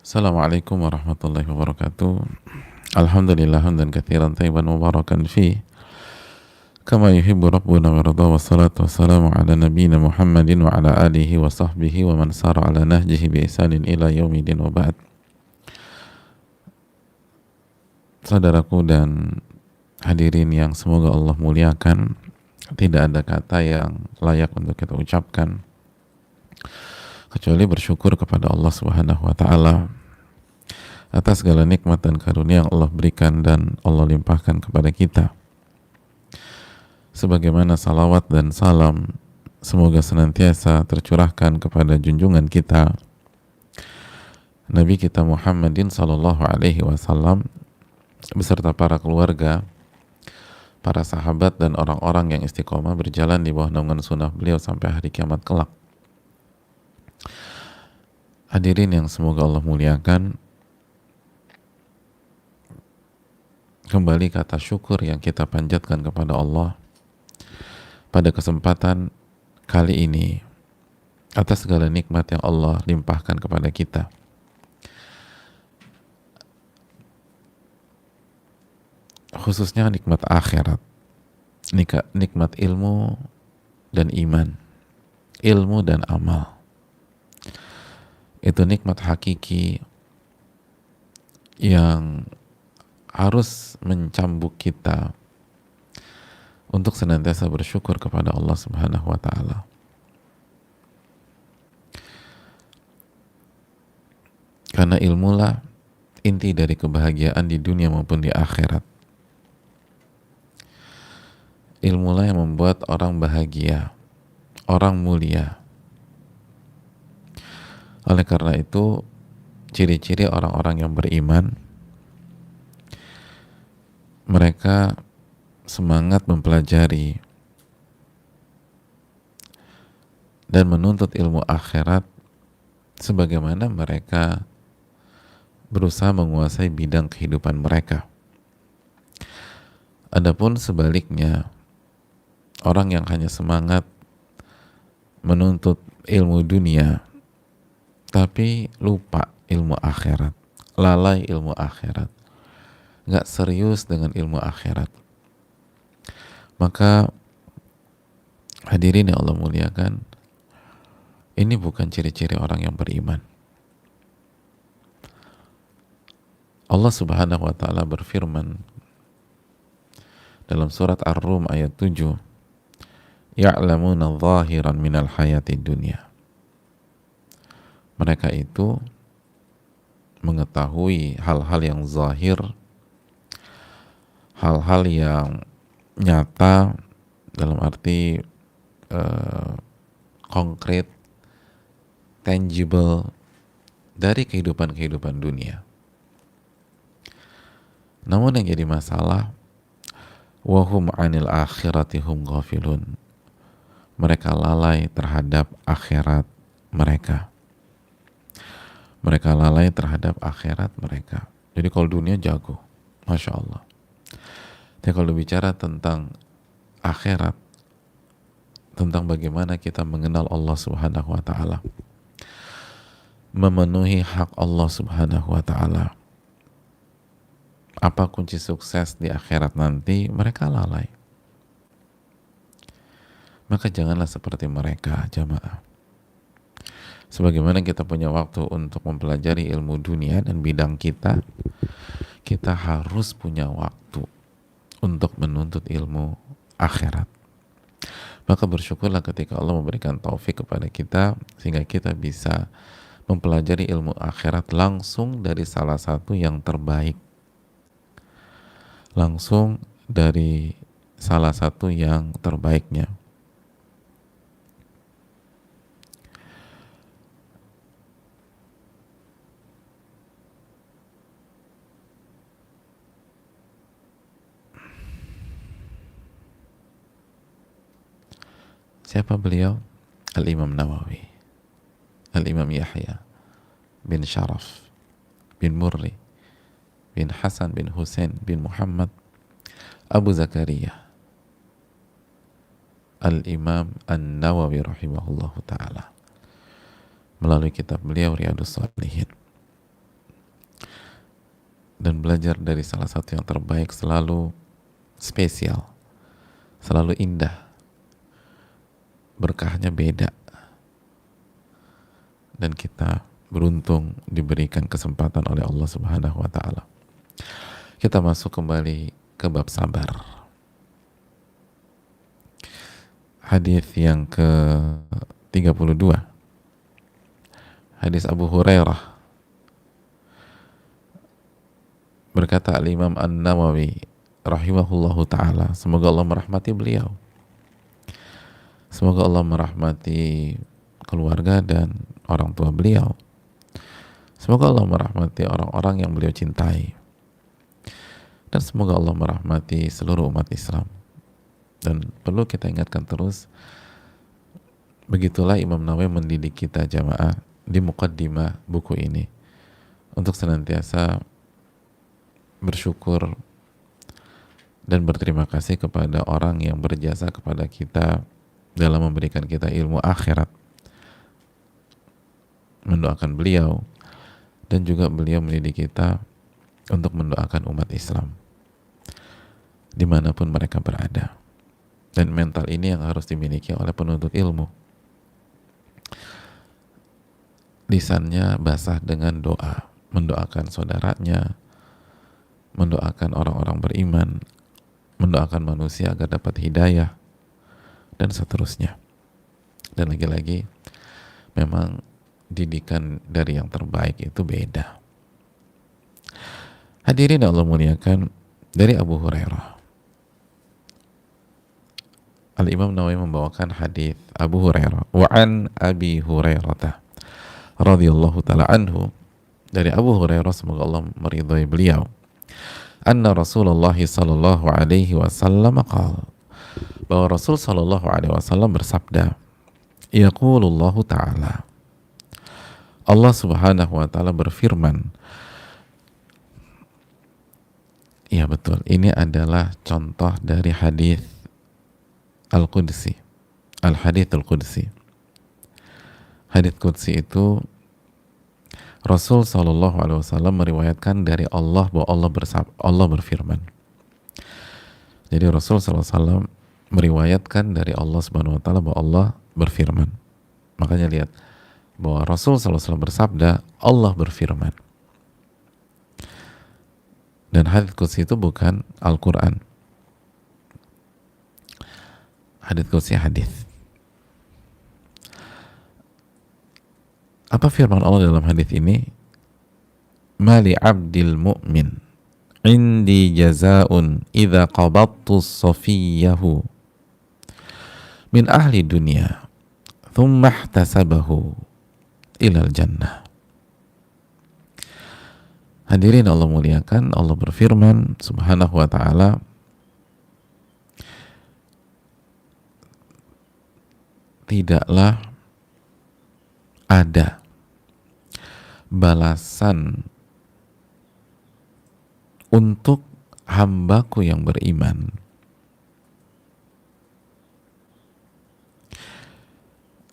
Assalamualaikum warahmatullahi wabarakatuh. Alhamdulillah hamdan katsiran thayyiban mubarakan fi kama yuhibbu rabbuna wa yarda, wassalatu wassalamu ala nabiyyina Muhammadin wa ala alihi wa sahbihi wa man sara ala nahjihi bi ihsanin ila yaumidin wa ba'd. Saudaraku dan hadirin yang semoga Allah muliakan, tidak ada kata yang layak untuk kita ucapkan kecuali bersyukur kepada Allah Subhanahu wa taala atas segala nikmat dan karunia yang Allah berikan dan Allah limpahkan kepada kita. Sebagaimana salawat dan salam semoga senantiasa tercurahkan kepada junjungan kita Nabi kita Muhammadin sallallahu alaihi wasallam beserta para keluarga, para sahabat dan orang-orang yang istiqomah berjalan di bawah naungan sunnah beliau sampai hari kiamat kelak. Hadirin yang semoga Allah muliakan, kembali kata syukur yang kita panjatkan kepada Allah pada kesempatan kali ini atas segala nikmat yang Allah limpahkan kepada kita. Khususnya nikmat akhirat, nikmat ilmu dan iman, ilmu dan amal. Itu nikmat hakiki yang harus mencambuk kita untuk senantiasa bersyukur kepada Allah Subhanahu wa taala. Karena ilmulah inti dari kebahagiaan di dunia maupun di akhirat. Ilmulah yang membuat orang bahagia, orang mulia. Oleh karena itu, ciri-ciri orang-orang yang beriman, mereka semangat mempelajari dan menuntut ilmu akhirat sebagaimana mereka berusaha menguasai bidang kehidupan mereka. Adapun sebaliknya, orang yang hanya semangat menuntut ilmu dunia tapi lupa ilmu akhirat, lalai ilmu akhirat, nggak serius dengan ilmu akhirat, maka hadirin yang Allah muliakan, ini bukan ciri-ciri orang yang beriman. Allah Subhanahu wa taala berfirman dalam surat Ar-Rum ayat 7, ya'lamuna zahiran minal hayati dunya. Mereka itu mengetahui hal-hal yang zahir, hal-hal yang nyata dalam arti konkret, tangible dari kehidupan dunia. Namun yang jadi masalah, wahum anil akhirati hum ghafilun. Mereka lalai terhadap akhirat mereka. Mereka lalai terhadap akhirat mereka. Jadi kalau dunia jago, Masya Allah. Tapi kalau bicara tentang akhirat, tentang bagaimana kita mengenal Allah Subhanahu wa taala, memenuhi hak Allah Subhanahu wa taala, apa kunci sukses di akhirat nanti, mereka lalai. Maka janganlah seperti mereka, jamaah. Sebagaimana kita punya waktu untuk mempelajari ilmu dunia dan bidang kita, kita harus punya waktu untuk menuntut ilmu akhirat. Maka bersyukurlah ketika Allah memberikan taufik kepada kita sehingga kita bisa mempelajari ilmu akhirat langsung dari salah satu yang terbaik, langsung dari salah satu yang terbaiknya. Siapa beliau? Al-Imam Nawawi, Al-Imam Yahya bin Sharaf bin Murri bin Hasan bin Husain bin Muhammad Abu Zakaria Al-Imam An-Nawawi rahimahullahu ta'ala, melalui kitab beliau Riyadhus Shalihin. dan belajar dari salah satu yang terbaik selalu spesial, selalu indah, berkahnya beda, dan kita beruntung diberikan kesempatan oleh Allah Subhanahu wa taala. Kita masuk kembali ke bab sabar. Hadis yang ke-32. Hadis Abu Hurairah. Berkata Al-Imam An-Nawawi rahimahullahu ta'ala, semoga Allah merahmati beliau, semoga Allah merahmati keluarga dan orang tua beliau, semoga Allah merahmati orang-orang yang beliau cintai, dan semoga Allah merahmati seluruh umat Islam. Dan perlu kita ingatkan terus, begitulah Imam Nawawi mendidik kita jamaah di muqaddimah buku ini untuk senantiasa bersyukur dan berterima kasih kepada orang yang berjasa kepada kita dalam memberikan kita ilmu akhirat, mendoakan beliau, dan juga beliau mendidik kita untuk mendoakan umat Islam dimanapun mereka berada. Dan mental ini yang harus dimiliki oleh penuntut ilmu. Lisannya basah dengan doa, mendoakan saudaranya, mendoakan orang-orang beriman, mendoakan manusia agar dapat hidayah, dan seterusnya. Dan lagi-lagi, memang didikan dari yang terbaik itu beda. Hadirin Allah muliakan, dari Abu Hurairah, Al-Imam Nawawi membawakan hadis Abu Hurairah, wa an Abi Hurairah radhiyallahu ta'ala anhu, dari Abu Hurairah semoga Allah meridhai beliau, anna Rasulullah sallallahu alaihi wasallam qala, bahwa Rasul sallallahu alaihi wasallam bersabda, yaqulullahu ta'ala, Allah Subhanahu wa taala berfirman. Ya betul, ini adalah contoh dari hadis Al-Qudsi, Al-Hadits Al-Qudsi. Hadits Qudsi itu Rasul Shallallahu Alaihi Wasallam meriwayatkan dari Allah bahwa Allah berfirman. Jadi Rasul Shallallahu Alaihi Wasallam meriwayatkan dari Allah Subhanahu Wa Taala bahwa Allah berfirman. Makanya lihat bahwa Rasul Shallallahu Alaihi Wasallam bersabda, Allah berfirman. Dan hadits Qudsi itu bukan Al-Quran. Hadits Qudsi hadis. Apa firman Allah dalam hadis ini? Mali abdil mu'min indi jazaun idza qabattu safiyahu min ahli dunya thumma ihtasabahu ilal jannah. Hadirin Allah muliakan, Allah berfirman Subhanahu wa ta'ala, tidaklah ada balasan untuk hambaku yang beriman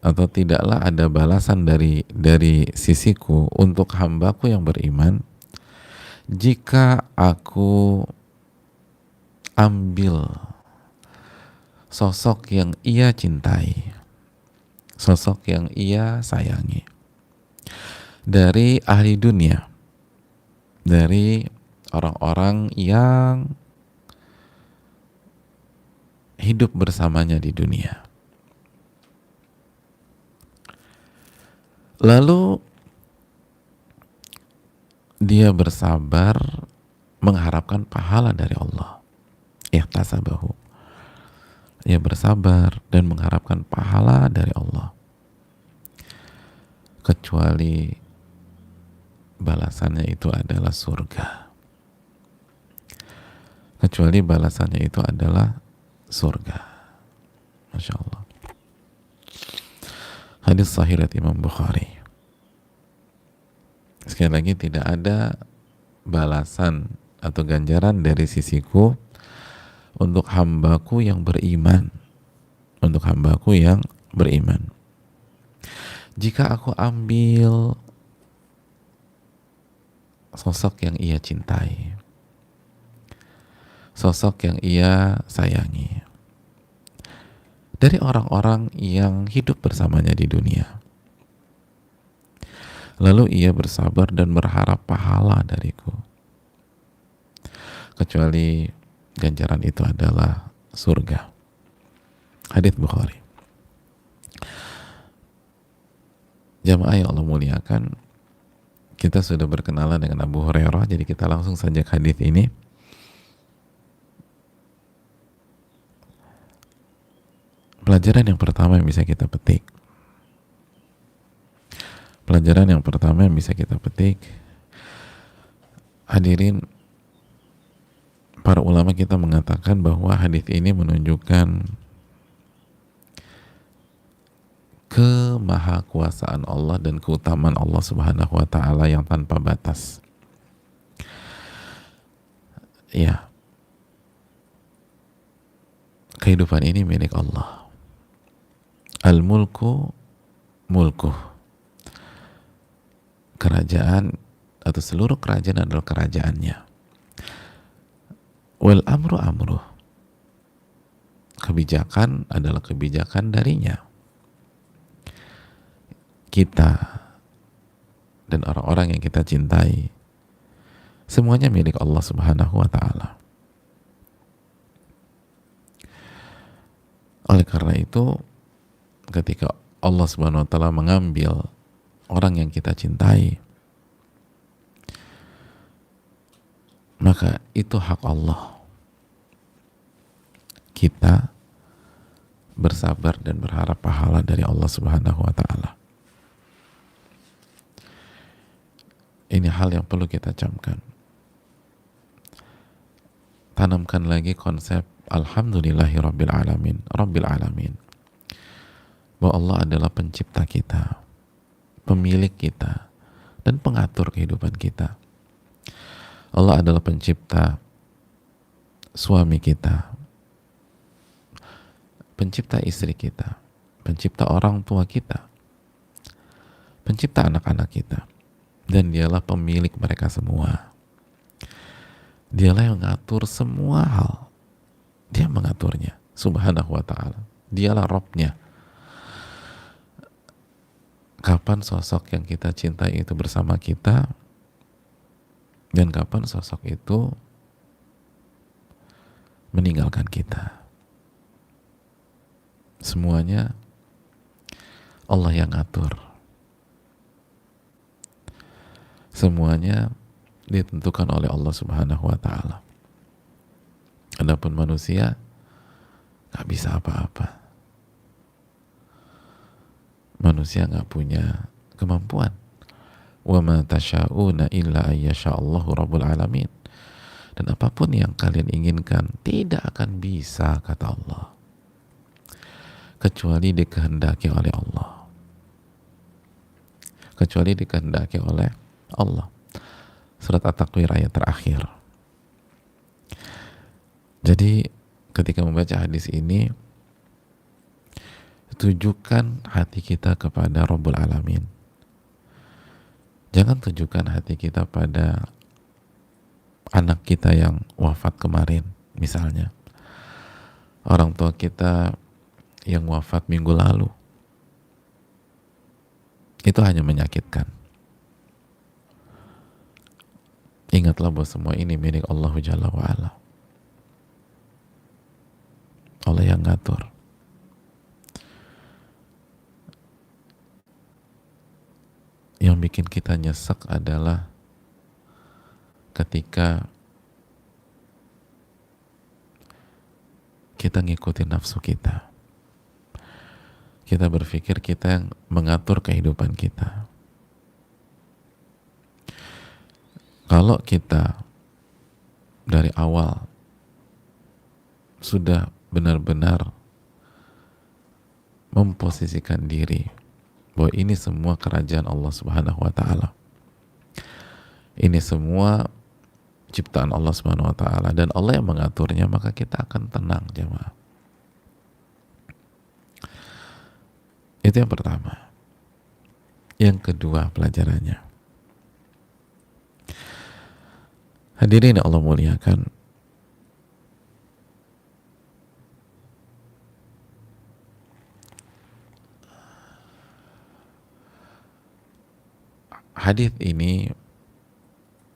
atau tidaklah ada balasan dari sisiku untuk hambaku yang beriman jika aku ambil sosok yang ia cintai, sosok yang ia sayangi dari ahli dunia, dari orang-orang yang hidup bersamanya di dunia. Lalu dia bersabar mengharapkan pahala dari Allah. Ihtasabahu. Dia bersabar dan mengharapkan pahala dari Allah. Kecuali balasannya itu adalah surga. Kecuali balasannya itu adalah surga. Masya Allah. Hadis sahih riwayat Imam Bukhari. Sekali lagi, tidak ada balasan atau ganjaran dari sisiku untuk hambaku yang beriman, untuk hambaku yang beriman, jika aku ambil sosok yang ia cintai, sosok yang ia sayangi, dari orang-orang yang hidup bersamanya di dunia. Lalu ia bersabar dan berharap pahala dariku, kecuali ganjaran itu adalah surga. Hadits Bukhari. Jamaah yang Allah muliakan, kita sudah berkenalan dengan Abu Hurairah, jadi kita langsung saja ke hadits ini. Pelajaran yang pertama yang bisa kita petik, hadirin, para ulama kita mengatakan bahwa hadits ini menunjukkan kemahakuasaan Allah dan keutamaan Allah Subhanahu wa taala yang tanpa batas. Ya, kehidupan ini milik Allah. Al-mulku mulkuh. Kerajaan atau seluruh kerajaan adalah kerajaannya. Wal amru amruh. Kebijakan adalah kebijakan darinya. Kita dan orang-orang yang kita cintai, semuanya milik Allah Subhanahu wa taala. Oleh karena itu, ketika Allah Subhanahu wa taala mengambil orang yang kita cintai, maka itu hak Allah. Kita bersabar dan berharap pahala dari Allah Subhanahu wa taala. Ini hal yang perlu kita camkan. Tanamkan lagi konsep Alhamdulillahi Rabbil Alamin, Rabbil Alamin, bahwa Allah adalah pencipta kita, pemilik kita, dan pengatur kehidupan kita. Allah adalah pencipta suami kita, pencipta istri kita, pencipta orang tua kita, pencipta anak-anak kita, dan dialah pemilik mereka semua. Dialah yang mengatur semua hal. Dia mengaturnya, Subhanahu wa ta'ala. Dialah Rabbnya. Kapan sosok yang kita cintai itu bersama kita, dan kapan sosok itu meninggalkan kita. Semuanya Allah yang ngatur. Semuanya ditentukan oleh Allah Subhanahu wa ta'ala. Adapun manusia gak bisa apa-apa. Manusia gak punya kemampuan. Wa ma tasha'una illa ayyasha'allahu rabbul alamin. Dan apapun yang kalian inginkan tidak akan bisa, kata Allah, kecuali dikehendaki oleh Allah. Kecuali dikehendaki oleh Allah. Surat At-Takwir ayat terakhir. Jadi ketika membaca hadis ini, tujukan hati kita kepada Rabbul Alamin. Jangan tujukan hati kita pada anak kita yang wafat kemarin, misalnya. Orang tua kita yang wafat minggu lalu. Itu hanya menyakitkan. Ingatlah bahwa semua ini milik Allah Jalla wa'ala. Allah yang ngatur. Yang bikin kita nyesek adalah ketika kita ngikutin nafsu kita. Kita berpikir kita yang mengatur kehidupan kita. Kalau kita dari awal sudah benar-benar memposisikan diri bahwa ini semua kerajaan Allah Subhanahu wa ta'ala, ini semua ciptaan Allah Subhanahu wa ta'ala, dan Allah yang mengaturnya, maka kita akan tenang, jemaah. Itu yang pertama. Yang kedua pelajarannya, Hadirin yang Allah muliakan, hadis ini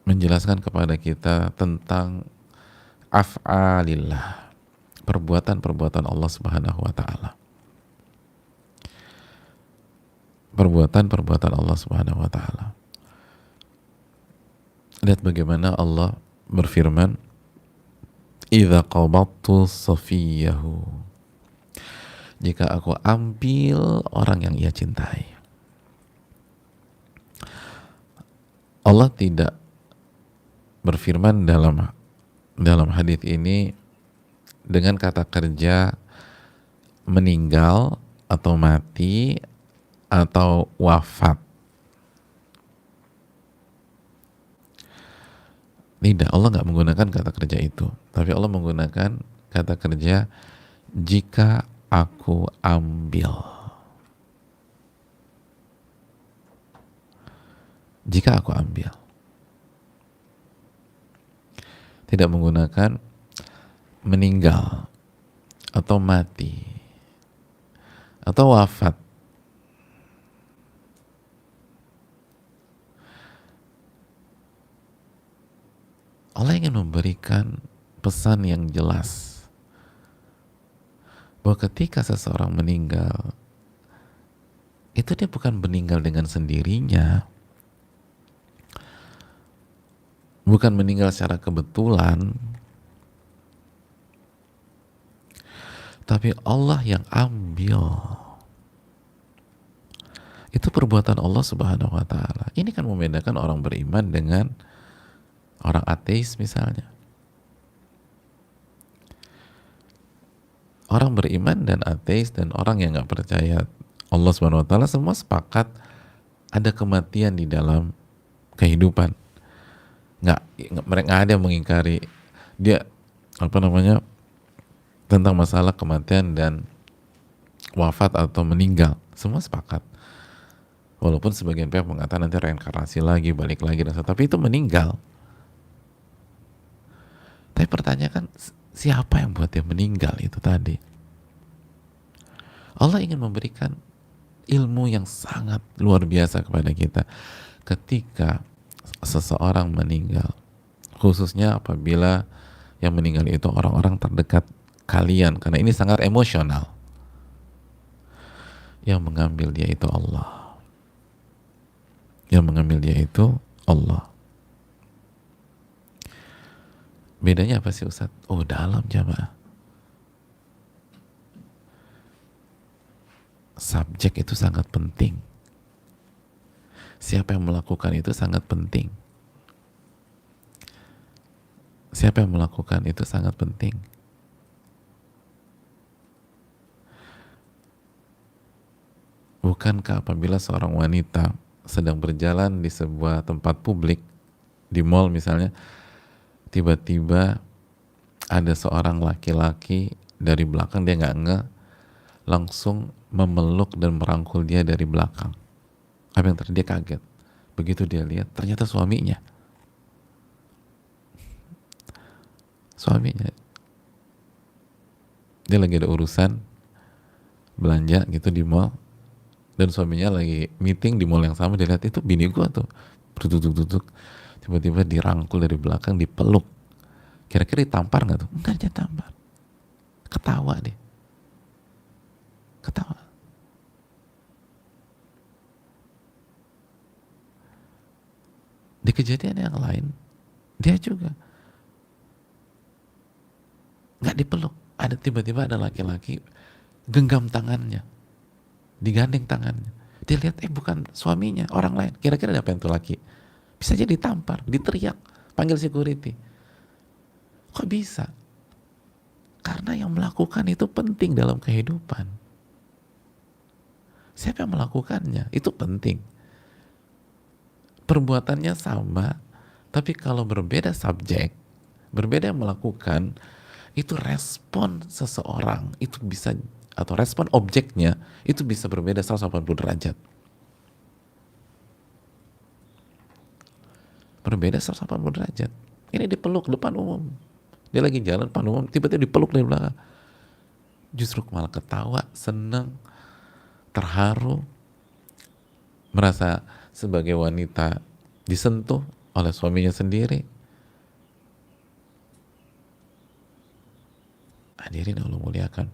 menjelaskan kepada kita tentang af'alillah, perbuatan-perbuatan Allah Subhanahu wa taala. Perbuatan-perbuatan Allah Subhanahu wa taala. Lihat bagaimana Allah berfirman, "Idza qabattu safiyahu." Jika aku ambil orang yang ia cintai. Allah tidak berfirman dalam hadis ini dengan kata kerja meninggal atau mati atau wafat. Tidak, Allah nggak menggunakan kata kerja itu, tapi Allah menggunakan kata kerja jika aku ambil. Jika aku ambil. Tidak menggunakan meninggal atau mati atau wafat. Allah ingin memberikan pesan yang jelas bahwa ketika seseorang meninggal, itu dia bukan meninggal dengan sendirinya, bukan meninggal secara kebetulan, tapi Allah yang ambil. Itu perbuatan Allah Subhanahu wa taala. Ini kan membedakan orang beriman dengan orang ateis misalnya. Orang beriman dan ateis dan orang yang nggak percaya Allah Subhanahu wa taala semua sepakat ada kematian di dalam kehidupan. Mereka nggak ada yang mengingkari dia tentang masalah kematian dan wafat atau meninggal. Semua sepakat. Walaupun sebagian pihak mengatakan nanti reinkarnasi lagi, balik lagi, tapi itu meninggal. Tapi pertanyaan kan, siapa yang buat dia meninggal itu tadi? Allah ingin memberikan ilmu yang sangat luar biasa kepada kita. Ketika seseorang meninggal, khususnya apabila yang meninggal itu orang-orang terdekat kalian, karena ini sangat emosional. Yang mengambil dia itu Allah. Yang mengambil dia itu Allah. Bedanya apa sih Ustaz? Oh, dalam jamaah. Subjek itu sangat penting. Siapa yang melakukan itu sangat penting. Siapa yang melakukan itu sangat penting. Bukankah apabila seorang wanita sedang berjalan di sebuah tempat publik, di mall misalnya, tiba-tiba ada seorang laki-laki dari belakang, dia nggak ngeh, langsung memeluk dan merangkul dia dari belakang. Apa yang terjadi? Dia kaget. Begitu dia lihat, ternyata suaminya. Suaminya. Dia lagi ada urusan belanja gitu di mall, dan suaminya lagi meeting di mall yang sama. Dia lihat, itu bini gua tuh, berduduk-duduk, tiba-tiba dirangkul dari belakang, dipeluk. Kira-kira ditampar nggak tuh? Enggak, dia tampar. Ketawa deh. Ketawa. Di kejadian yang lain, dia juga nggak dipeluk. Ada tiba-tiba ada laki-laki genggam tangannya, digandeng tangannya. Dia lihat, bukan suaminya, orang lain. Kira-kira ada apa yang tuh laki? Bisa jadi ditampar, diteriak, panggil security. Kok bisa? Karena yang melakukan itu penting dalam kehidupan. Siapa yang melakukannya? Itu penting. Perbuatannya sama, tapi kalau berbeda subjek, berbeda yang melakukan, itu respon seseorang, itu bisa, atau respon objeknya, itu bisa berbeda 180 derajat. Berbeda 180 derajat. Ini dipeluk depan umum. Dia lagi jalan depan umum, tiba-tiba dipeluk dari belakang. Justru malah ketawa, senang, terharu, merasa sebagai wanita disentuh oleh suaminya sendiri. Hadirin Allah muliakan.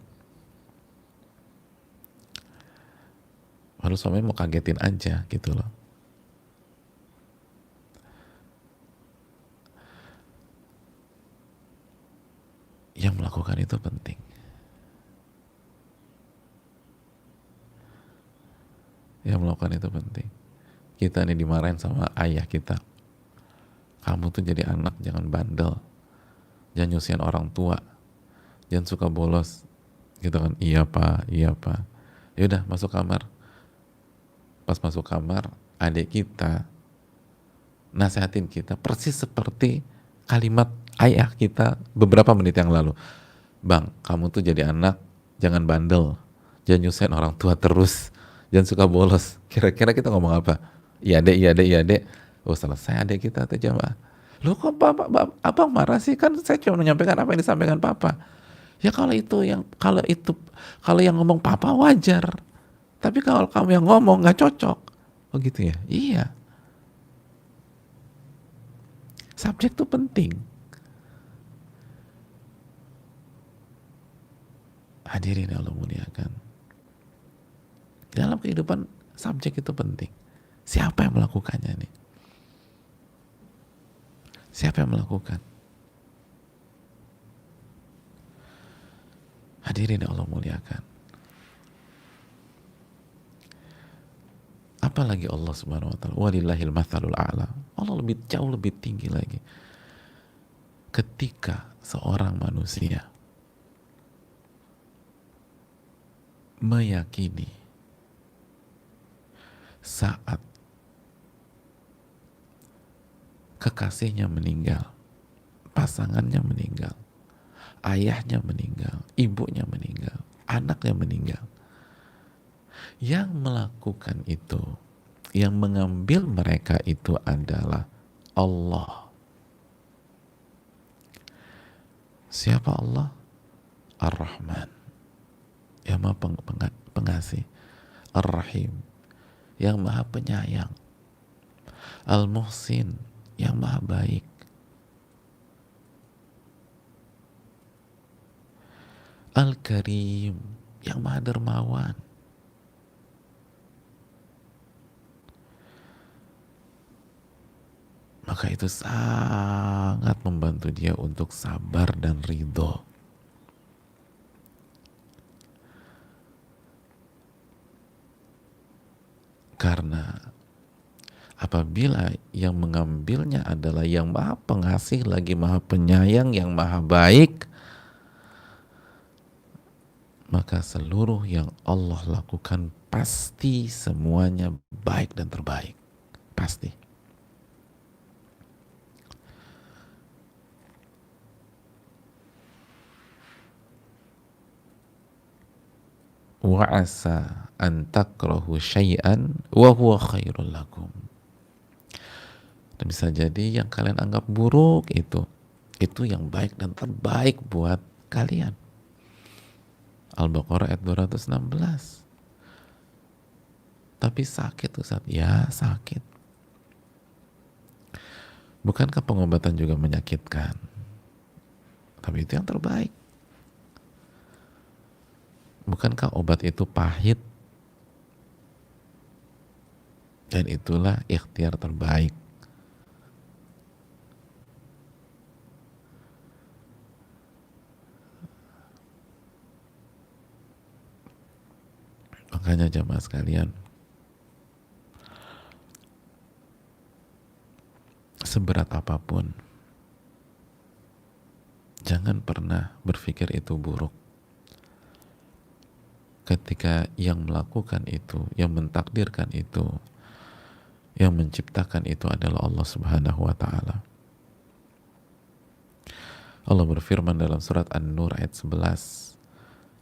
Lalu suaminya mau kagetin aja gitu loh. Yang melakukan itu penting. Yang melakukan itu penting. Kita nih dimarahin sama ayah kita. Kamu tuh jadi anak jangan bandel. Jangan nyusahin orang tua. Jangan suka bolos. Gitu kan. Iya pak, iya pak. Yaudah masuk kamar. Pas masuk kamar, adik kita nasehatin kita persis seperti kalimat ayah kita beberapa menit yang lalu. Bang, kamu tuh jadi anak jangan bandel. Jangan nyusahin orang tua terus. Jangan suka bolos. Kira-kira kita ngomong apa? Iya dek, iya dek, iya dek. Oh selesai adek kita tuh jamaah. Loh kok abang marah sih? Kan saya cuma menyampaikan apa yang disampaikan papa. Ya kalau yang ngomong papa wajar. Tapi kalau kamu yang ngomong nggak cocok. Oh gitu ya? Iya. Subjek itu penting. Hadirin yang Allah muliakan. Dalam kehidupan subjek itu penting. Siapa yang melakukannya nih? Siapa yang melakukan? Hadirin yang Allah muliakan. Apalagi Allah Subhanahu wa taala, walillahil matsalul a'la. Allah jauh lebih tinggi lagi. Ketika seorang manusia meyakini saat kekasihnya meninggal, pasangannya meninggal, ayahnya meninggal, ibunya meninggal, anaknya meninggal, yang melakukan itu, yang mengambil mereka itu adalah Allah. Siapa Allah? Ar-Rahman, yang maha pengasih. Ar-Rahim, yang maha penyayang. Al-Muhsin, yang maha baik. Al-Karim, yang maha dermawan. Maka itu sangat membantu dia untuk sabar dan ridho. Karena apabila yang mengambilnya adalah yang maha pengasih lagi maha penyayang, yang maha baik, maka seluruh yang Allah lakukan pasti semuanya baik dan terbaik. Pasti. Wa asa an takrahu syai'an wa huwa khairul lakum. Dan bisa jadi yang kalian anggap buruk itu yang baik dan terbaik buat kalian. Al-Baqarah ayat 216. Tapi sakit Ustaz. Ya sakit. Bukankah pengobatan juga menyakitkan? Tapi itu yang terbaik. Bukankah obat itu pahit? Dan itulah ikhtiar terbaik. Makanya jamaah sekalian, seberat apapun, jangan pernah berpikir itu buruk. Ketika yang melakukan itu, yang mentakdirkan itu, yang menciptakan itu adalah Allah Subhanahu wa ta'ala. Allah berfirman dalam surat An-Nur ayat 11,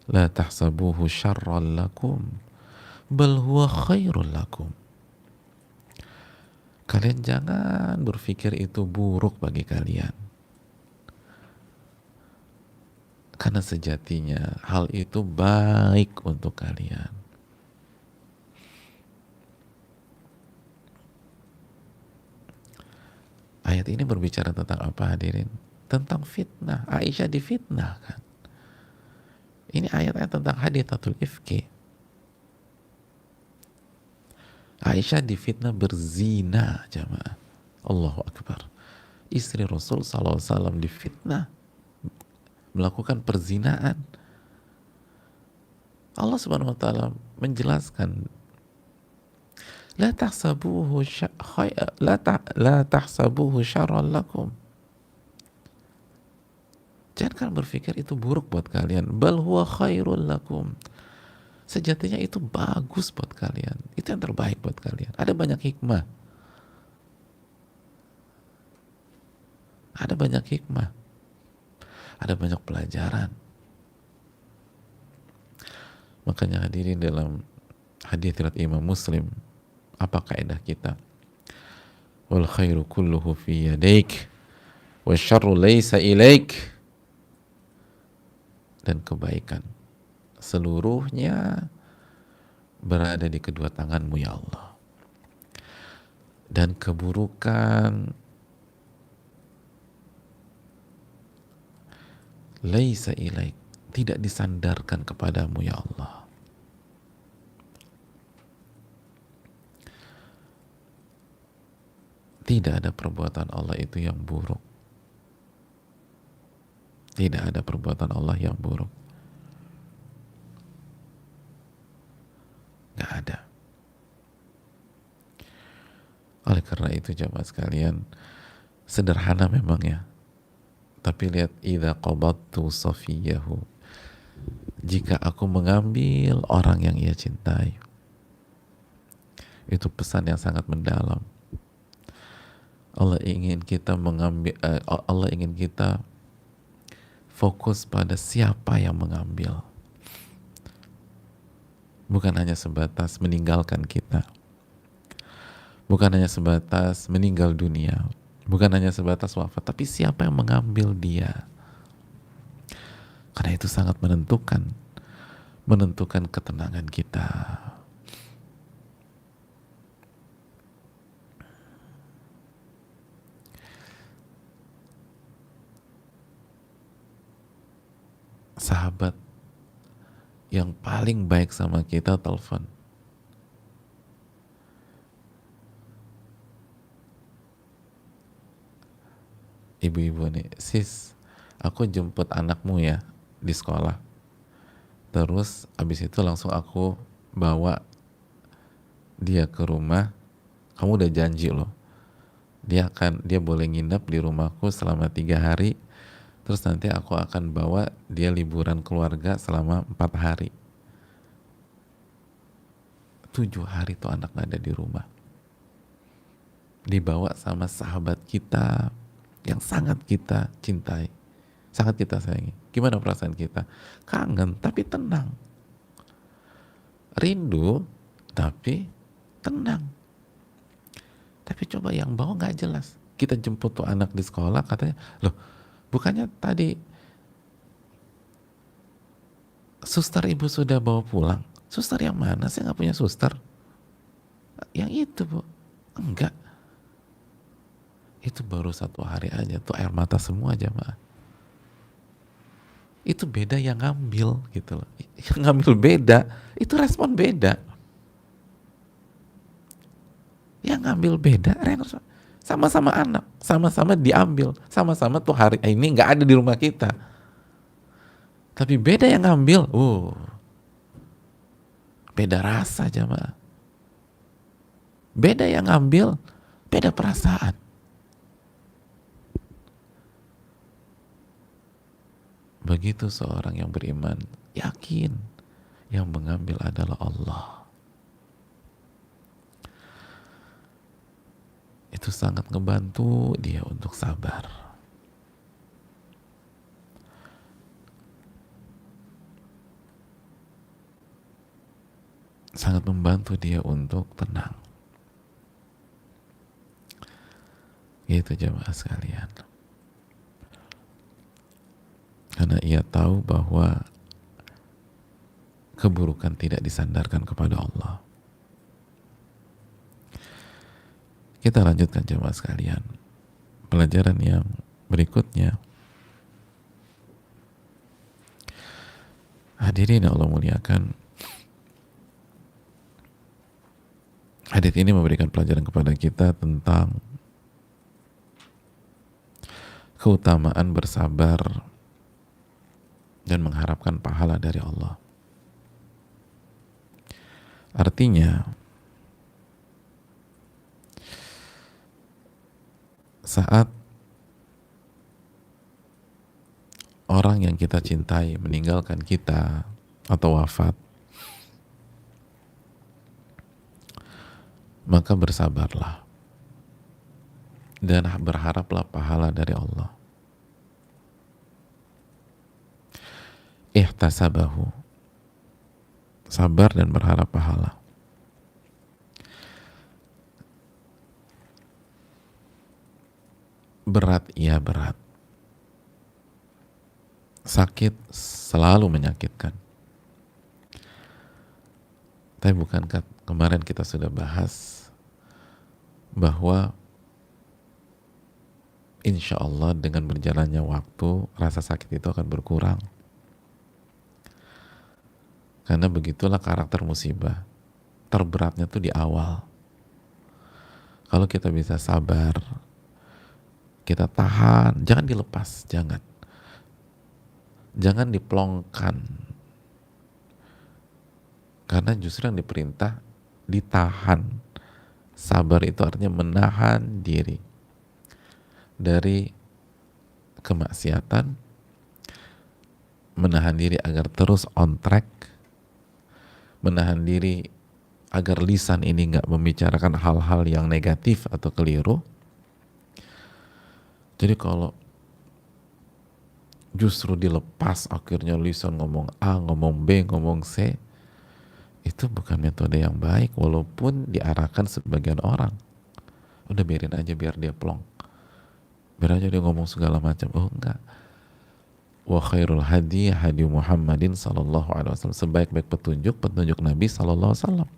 la tahsabuhu syarran lakum bal huwa khairul lakum. Kalian jangan berpikir itu buruk bagi kalian. Karena sejatinya hal itu baik untuk kalian. Ayat ini berbicara tentang apa hadirin? Tentang fitnah. Aisyah difitnah kan. Ini ayat-ayat tentang hadithatul ifki. Aisyah difitnah berzina, jamaah. Allahu Akbar. Istri Rasul SAW difitnah melakukan perzinaan. Allah Subhanahu wa taala menjelaskan, la tahsabuhu la tahsabuhu syarran lakum. Jangan berpikir itu buruk buat kalian. Bal huwa khairul lakum. Sejatinya itu bagus buat kalian. Itu yang terbaik buat kalian. Ada banyak hikmah. Ada banyak hikmah. Ada banyak pelajaran. Makanya hadirin, dalam hadis riwayat Imam Muslim, apa kaidah kita? Wal khairu kulluhu fi yadaik wa syarru laysa ilaik. Dan kebaikan seluruhnya berada di kedua tanganmu ya Allah. Dan keburukan laisa ilaik, tidak disandarkan kepadamu ya Allah. Tidak ada perbuatan Allah itu yang buruk. Tidak ada perbuatan Allah yang buruk. Gak ada. Oleh karena itu jamaah sekalian, sederhana memang ya. Tapi lihat, idza qabattu safiyahu, jika aku mengambil orang yang ia cintai. Itu pesan yang sangat mendalam. Allah ingin kita Allah ingin kita fokus pada siapa yang mengambil. Bukan hanya sebatas meninggalkan kita. Bukan hanya sebatas meninggal dunia. Bukan hanya sebatas wafat, tapi siapa yang mengambil dia. Karena itu sangat menentukan ketenangan kita. Sahabat yang paling baik sama kita telepon, ibu-ibu nih, sis, aku jemput anakmu ya di sekolah, terus abis itu langsung aku bawa dia ke rumah. Kamu udah janji loh, dia boleh nginep di rumahku selama 3 hari. Terus nanti aku akan bawa dia liburan keluarga selama 4 hari. 7 hari tuh anak gak ada di rumah. Dibawa sama sahabat kita yang sangat kita cintai, sangat kita sayangi. Gimana perasaan kita? Kangen tapi tenang. Rindu tapi tenang. Tapi coba yang bawa gak jelas. Kita jemput tuh anak di sekolah, katanya, loh, bukannya tadi suster ibu sudah bawa pulang? Suster yang mana? Saya nggak punya suster. Yang itu, Bu. Enggak. Itu baru 1 hari aja tuh air mata semua jamaah. Itu beda yang ngambil gitu loh. Yang ngambil beda, itu respon beda. Yang ngambil beda, sama-sama anak, sama-sama diambil, sama-sama tuh hari ini nggak ada di rumah kita. Tapi beda yang ngambil, beda rasa jamaah. Beda yang ngambil, beda perasaan. Begitu seorang yang beriman, yakin yang mengambil adalah Allah. Itu sangat ngebantu dia untuk sabar. Sangat membantu dia untuk tenang. Itu jemaah sekalian. Karena ia tahu bahwa keburukan tidak disandarkan kepada Allah. Kita lanjutkan jemaah sekalian. Pelajaran yang berikutnya. Hadirin yang Allah muliakan, hadits ini memberikan pelajaran kepada kita tentang keutamaan bersabar dan mengharapkan pahala dari Allah. Artinya, saat orang yang kita cintai meninggalkan kita atau wafat, maka bersabarlah dan berharaplah pahala dari Allah. Ihtasabahu, sabar dan berharap pahala. Berat, iya berat. Sakit selalu menyakitkan. Tapi bukankah kemarin kita sudah bahas bahwa insya Allah dengan berjalannya waktu rasa sakit itu akan berkurang. Karena begitulah karakter musibah. Terberatnya tuh di awal. Kalau kita bisa sabar, kita tahan, jangan dilepas, jangan. Jangan diplongkan. Karena justru yang diperintah ditahan. Sabar itu artinya menahan diri dari kemaksiatan, menahan diri agar terus on track, menahan diri agar lisan ini nggak membicarakan hal-hal yang negatif atau keliru. Jadi kalau justru dilepas akhirnya lisan ngomong A, ngomong B, ngomong C, itu bukan metode yang baik walaupun diarahkan sebagian orang. Udah biarin aja biar dia plong. Biar aja dia ngomong segala macam. Oh enggak. Wa khairul hadi hadi Muhammadin sallallahu alaihi wasallam. Sebaik-baik petunjuk Nabi sallallahu alaihi wasallam.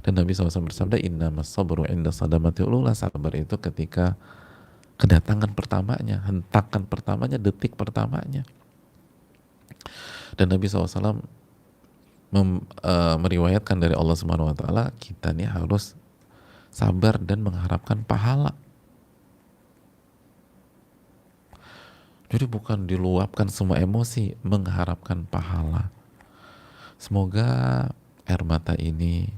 Dan Nabi SAW bersabda, innamas sabru inda sadamati ulula. Sabar itu ketika kedatangan pertamanya, hentakan pertamanya, detik pertamanya. Dan Nabi SAW meriwayatkan dari Allah Subhanahu wa taala, kita nih harus sabar dan mengharapkan pahala. Jadi bukan diluapkan semua emosi, mengharapkan pahala. Semoga air mata ini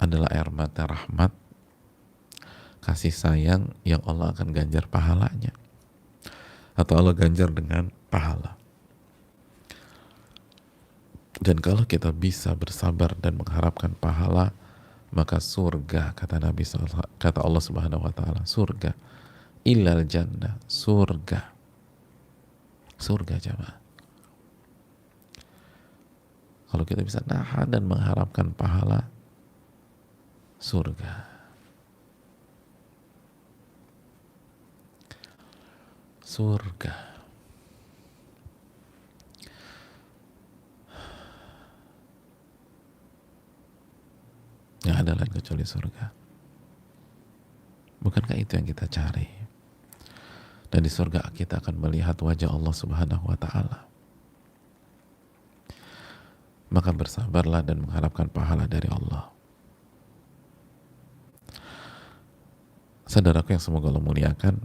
adalah air mata rahmat, kasih sayang yang Allah akan ganjar pahalanya. Atau Allah ganjar dengan pahala. Dan kalau kita bisa bersabar dan mengharapkan pahala, maka surga, kata Nabi SAW, kata Allah Subhanahu wa taala, surga, ilal jannah, surga. Surga jemaah. Kalau kita bisa nahan dan mengharapkan pahala, surga. Surga. Nggak ada lain kecuali surga. Bukankah itu yang kita cari? Dan di surga kita akan melihat wajah Allah Subhanahu wa taala. Maka bersabarlah dan mengharapkan pahala dari Allah. Saudaraku yang semoga Allah muliakan,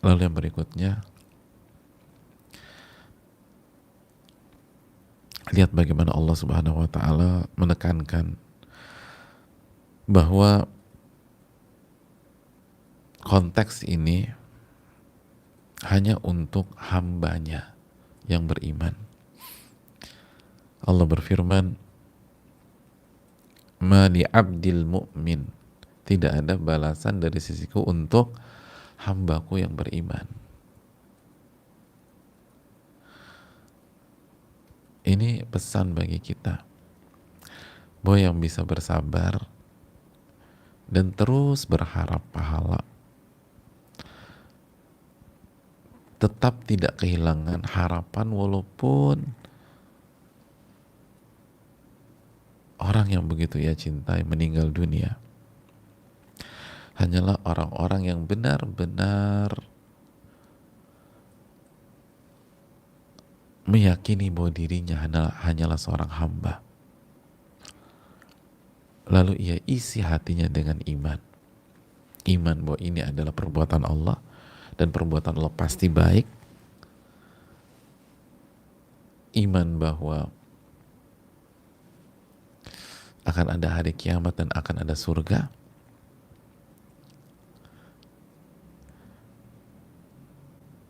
lalu yang berikutnya, lihat bagaimana Allah Subhanahu wa taala menekankan bahwa konteks ini hanya untuk hambanya yang beriman. Allah berfirman, ma li abdil mu'min, tidak ada balasan dari sisiku untuk hambaku yang beriman. Ini pesan bagi kita bahwa yang bisa bersabar dan terus berharap pahala, tetap tidak kehilangan harapan walaupun orang yang begitu ia cintai meninggal dunia. Hanyalah orang-orang yang benar-benar meyakini bahwa dirinya hanyalah seorang hamba. Lalu ia isi hatinya dengan iman. Iman bahwa ini adalah perbuatan Allah dan perbuatan Allah pasti baik. Iman bahwa akan ada hari kiamat dan akan ada surga.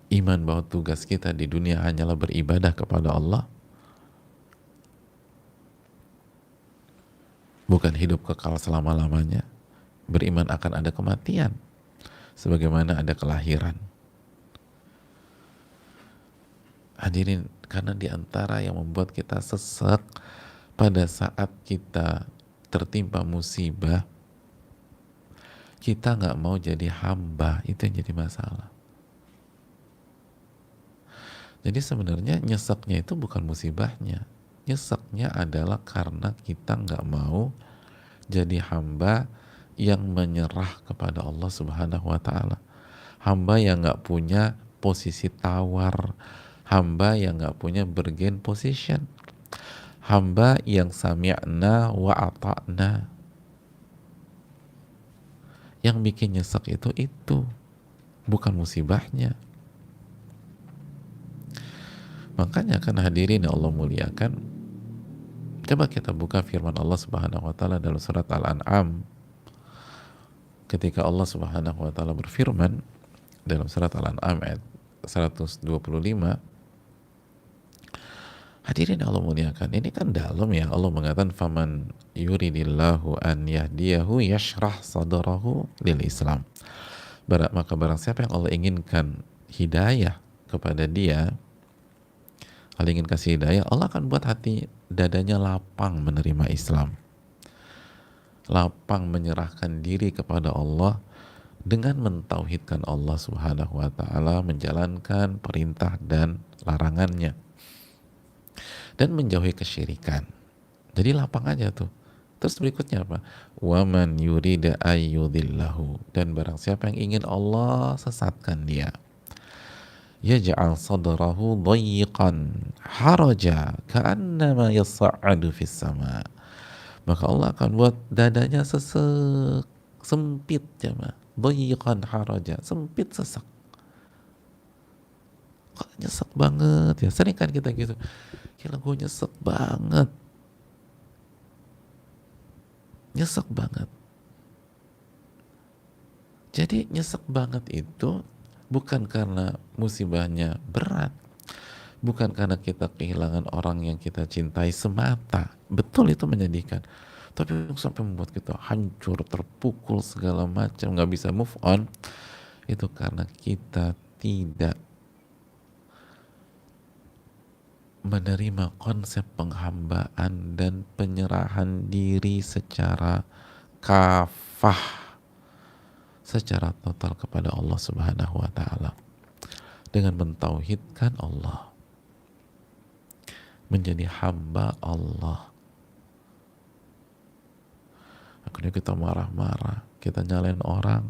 Iman bahwa tugas kita di dunia hanyalah beribadah kepada Allah, bukan hidup kekal selama-lamanya. Beriman akan ada kematian, sebagaimana ada kelahiran. Hadirin, karena di antara yang membuat kita sesek pada saat kita tertimpa musibah, kita nggak mau jadi hamba, itu yang jadi masalah. Jadi sebenarnya nyeseknya itu bukan musibahnya, nyeseknya adalah karena kita nggak mau jadi hamba yang menyerah kepada Allah Subhanahu wa Ta'ala, hamba yang nggak punya posisi tawar, hamba yang nggak punya bargain position, hamba yang sami'na wa ata'na. Yang bikin nyesek itu bukan musibahnya. Makanya kan hadirin yang Allah muliakan, coba kita buka firman Allah Subhanahu wa Ta'ala dalam surat Al-An'am, ketika Allah Subhanahu wa Ta'ala berfirman dalam surat Al-An'am ayat 125. Hadirin Allah muliakan, ini kan dalam ya. Allah mengatakan faman yuridillahu an yahdiyahu yashrah sadrahu lil Islam. Maka barang siapa yang Allah inginkan hidayah kepada dia, Allah ingin kasih hidayah, Allah akan buat hati dadanya lapang menerima Islam, lapang menyerahkan diri kepada Allah dengan mentauhidkan Allah Subhanahu wa Ta'ala, menjalankan perintah dan larangannya, dan menjauhi kesyirikan. Jadi lapang aja tuh. Terus berikutnya apa? Waman yurida ayyudillahu, dan barang siapa yang ingin Allah sesatkan dia, yaj'al sadrahu dayyiqan haraja ka'annama yas'adu fis sama, maka Allah akan buat dadanya sesek, sempit, jemaah. Dayyiqan haraja, sempit, sesek. Kok nyesek banget ya? Sering kan kita gitu, gila gue nyesek banget, nyesek banget. Jadi nyesek banget itu bukan karena musibahnya berat, bukan karena kita kehilangan orang yang kita cintai semata. Betul itu menyedihkan, tapi sampai membuat kita hancur, terpukul segala macam, nggak bisa move on, itu karena kita tidak menerima konsep penghambaan dan penyerahan diri secara kafah, secara total kepada Allah Subhanahu wa Ta'ala, dengan mentauhidkan Allah, menjadi hamba Allah. Akhirnya kita marah-marah, kita nyalain orang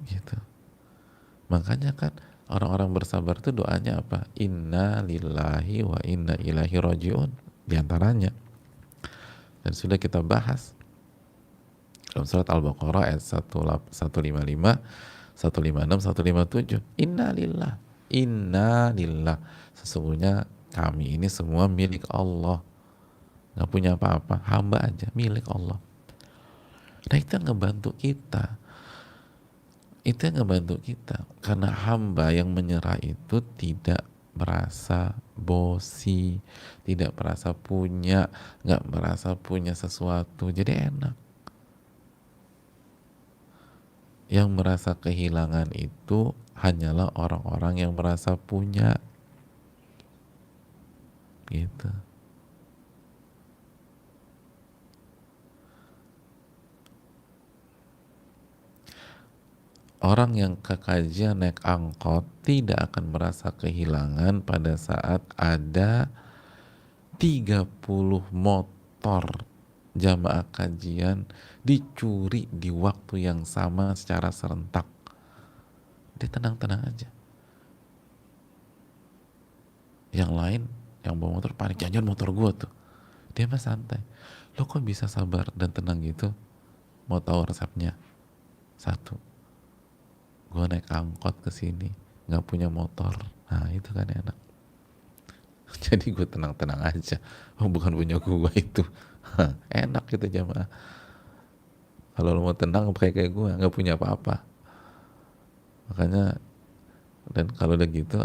gitu. Makanya kan orang-orang bersabar itu doanya apa? Inna lillahi wa inna ilaihi rajiun, diantaranya. Dan sudah kita bahas dalam surat Al-Baqarah ayat 155, 156, 157. Inna lillah, sesungguhnya kami ini semua milik Allah, nggak punya apa-apa, hamba aja, milik Allah. Nah itu yang ngebantu kita, karena hamba yang menyerah itu tidak merasa bosi, tidak merasa punya, nggak merasa punya sesuatu, jadi enak. Yang merasa kehilangan itu hanyalah orang-orang yang merasa punya, gitu. Orang yang ke kajian naik angkot tidak akan merasa kehilangan pada saat ada 30 motor jamaah kajian dicuri di waktu yang sama secara serentak. Dia tenang-tenang aja. Yang lain yang bawa motor panik, jangan motor gue tuh. Dia mah santai. Lo kok bisa sabar dan tenang gitu? Mau tahu resepnya? Satu, gue naik angkot ke sini, nggak punya motor. Nah itu kan enak. Jadi gue tenang-tenang aja. Oh bukan punya gue itu. Enak gitu jamaah. Kalau lo mau tenang kayak gue, nggak punya apa-apa. Makanya, dan kalau udah gitu,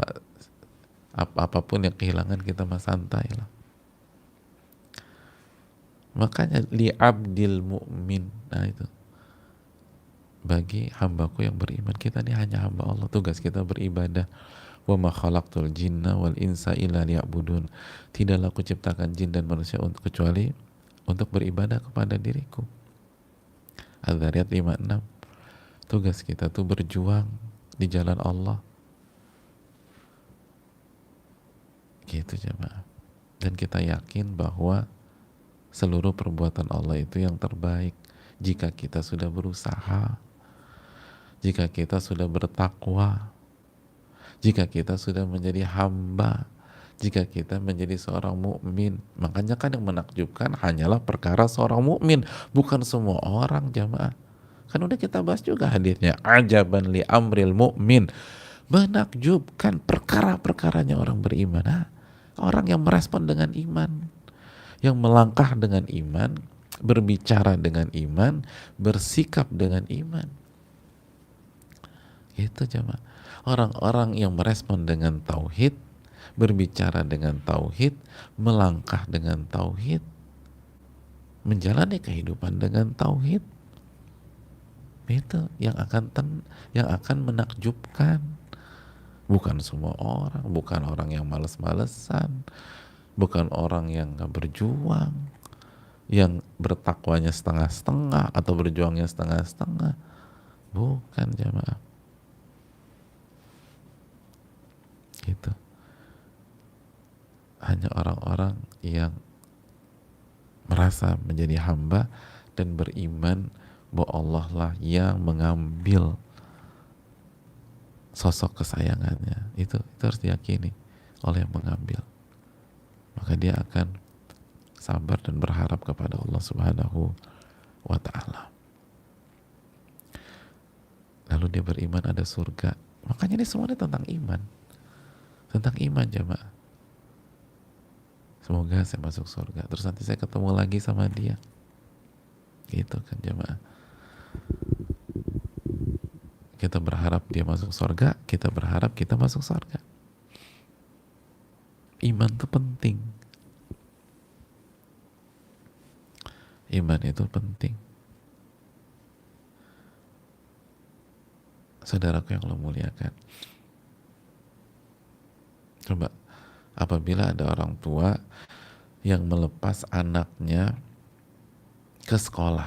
apapun yang kehilangan kita mah santai lah. Makanya li abdil mu'min, nah itu, bagi hambaku yang beriman. Kita ini hanya hamba Allah, tugas kita beribadah. Wa ma khalaqtul jinna wal insa illa liya'budun. Tidaklah aku ciptakan jin dan manusia untuk kecuali untuk beribadah kepada diriku. Al-Dzariyat 56. Tugas kita tuh berjuang di jalan Allah. Gitu jemaah. Dan kita yakin bahwa seluruh perbuatan Allah itu yang terbaik jika kita sudah berusaha, jika kita sudah bertakwa, jika kita sudah menjadi hamba, jika kita menjadi seorang mukmin. Makanya kan yang menakjubkan hanyalah perkara seorang mukmin, bukan semua orang jamaah. Kan udah kita bahas juga hadirnya ajaban li amril mukmin. Menakjubkan perkara-perkaranya orang beriman. Nah, orang yang merespon dengan iman, yang melangkah dengan iman, berbicara dengan iman, bersikap dengan iman. Itu jemaah. Orang-orang yang merespon dengan tauhid, berbicara dengan tauhid, melangkah dengan tauhid, menjalani kehidupan dengan tauhid. Itu yang akan menakjubkan. Bukan semua orang, bukan orang yang males-malesan, bukan orang yang gak berjuang, yang bertakwanya setengah-setengah atau berjuangnya setengah-setengah. Bukan jamaah. Gitu. Hanya orang-orang yang merasa menjadi hamba dan beriman bahwa Allah lah yang mengambil sosok kesayangannya. Itu harus diyakini oleh yang mengambil. Maka dia akan sabar dan berharap kepada Allah Subhanahu wa ta'ala. Lalu dia beriman ada surga. Makanya ini semuanya tentang iman. Tentang iman jamaah. Semoga saya masuk surga, terus nanti saya ketemu lagi sama dia. Gitu kan jamaah. Kita berharap dia masuk surga, kita berharap kita masuk surga. Iman itu penting. Iman itu penting. Saudaraku yang Allah muliakan, coba apabila ada orang tua yang melepas anaknya ke sekolah,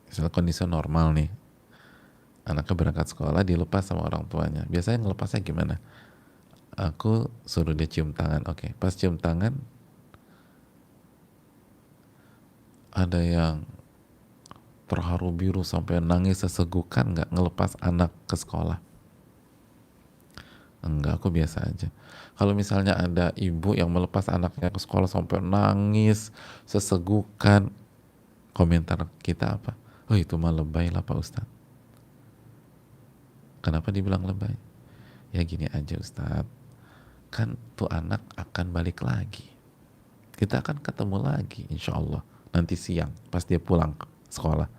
misalnya kondisi normal nih, anaknya berangkat sekolah dilepas sama orang tuanya, biasanya ngelepasnya gimana? Aku suruh dia cium tangan, oke. Pas cium tangan ada yang terharu biru sampai nangis sesegukan, nggak ngelepas anak ke sekolah? Enggak, aku biasa aja. Kalau misalnya ada ibu yang melepas anaknya ke sekolah sampai nangis sesegukan, komentar kita apa? Oh itu mah lebay lah Pak Ustadz. Kenapa dibilang lebay? Ya gini aja Ustadz, kan tuh anak akan balik lagi. Kita akan ketemu lagi insya Allah nanti siang pas dia pulang ke sekolah.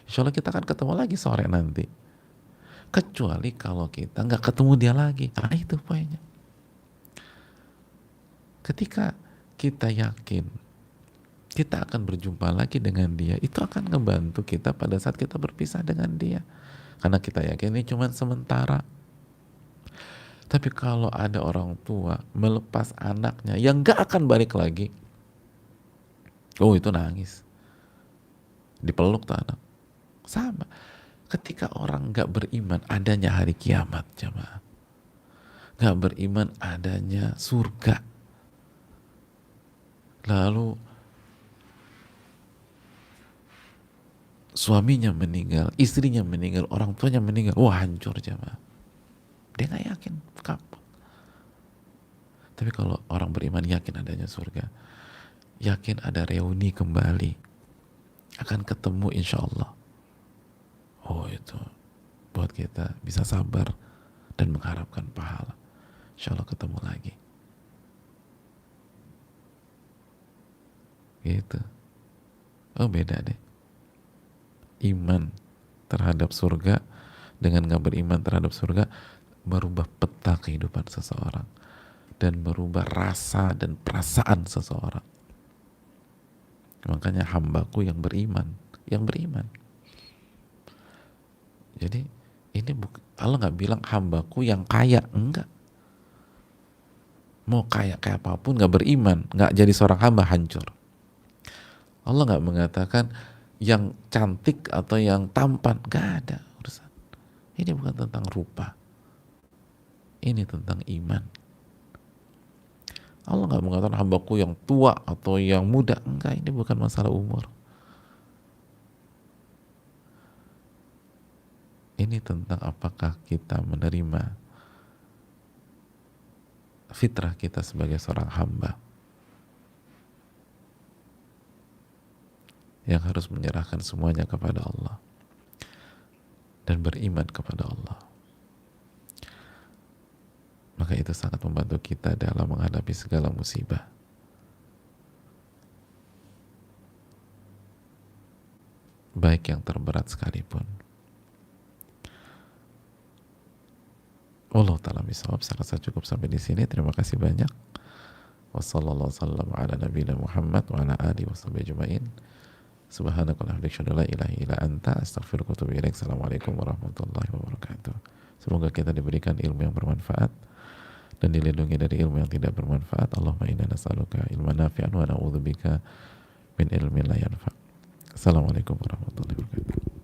Insya Allah kita akan ketemu lagi sore nanti. Kecuali kalau kita nggak ketemu dia lagi. Nah itu poinnya. Ketika kita yakin kita akan berjumpa lagi dengan dia, itu akan ngebantu kita pada saat kita berpisah dengan dia. Karena kita yakin ini cuma sementara. Tapi kalau ada orang tua melepas anaknya yang nggak akan balik lagi, oh itu nangis. Dipeluk tuh anak. Sama. Ketika orang nggak beriman adanya hari kiamat, jamaah, nggak beriman adanya surga, lalu suaminya meninggal, istrinya meninggal, orang tuanya meninggal, wah hancur jamaah. Dia nggak yakin, kapok. Tapi kalau orang beriman yakin adanya surga, yakin ada reuni kembali, akan ketemu insya Allah. Oh itu buat kita bisa sabar dan mengharapkan pahala. Insya Allah ketemu lagi. Gitu. Oh beda deh. Iman terhadap surga dengan nggak beriman terhadap surga merubah peta kehidupan seseorang dan merubah rasa dan perasaan seseorang. Makanya hambaku yang beriman, yang beriman. Jadi ini Allah nggak bilang hambaku yang kaya, enggak. Mau kaya kayak apapun nggak beriman, nggak jadi seorang hamba hancur. Allah nggak mengatakan yang cantik atau yang tampan, nggak ada urusan. Ini bukan tentang rupa, ini tentang iman. Allah nggak mengatakan hambaku yang tua atau yang muda, enggak. Ini bukan masalah umur. Ini tentang apakah kita menerima fitrah kita sebagai seorang hamba yang harus menyerahkan semuanya kepada Allah dan beriman kepada Allah. Maka itu sangat membantu kita dalam menghadapi segala musibah. Baik yang terberat sekalipun. Allah ta'ala bisawab. Saya rasa cukup sampai di sini. Terima kasih banyak. Wassallallahu sallam ala nabiyina Muhammad wa ala alihi wa sahbihi ajma'in. Subhanakallahumma wa bihamdika la ilaha illa anta astaghfiruka wa atubu ilaik. Assalamualaikum warahmatullahi wabarakatuh. Semoga kita diberikan ilmu yang bermanfaat dan dilindungi dari ilmu yang tidak bermanfaat. Allahumma inna nas'aluka ilman nafi'an wa na'udzubika min ilmin la yanfa'. Assalamualaikum warahmatullahi wabarakatuh.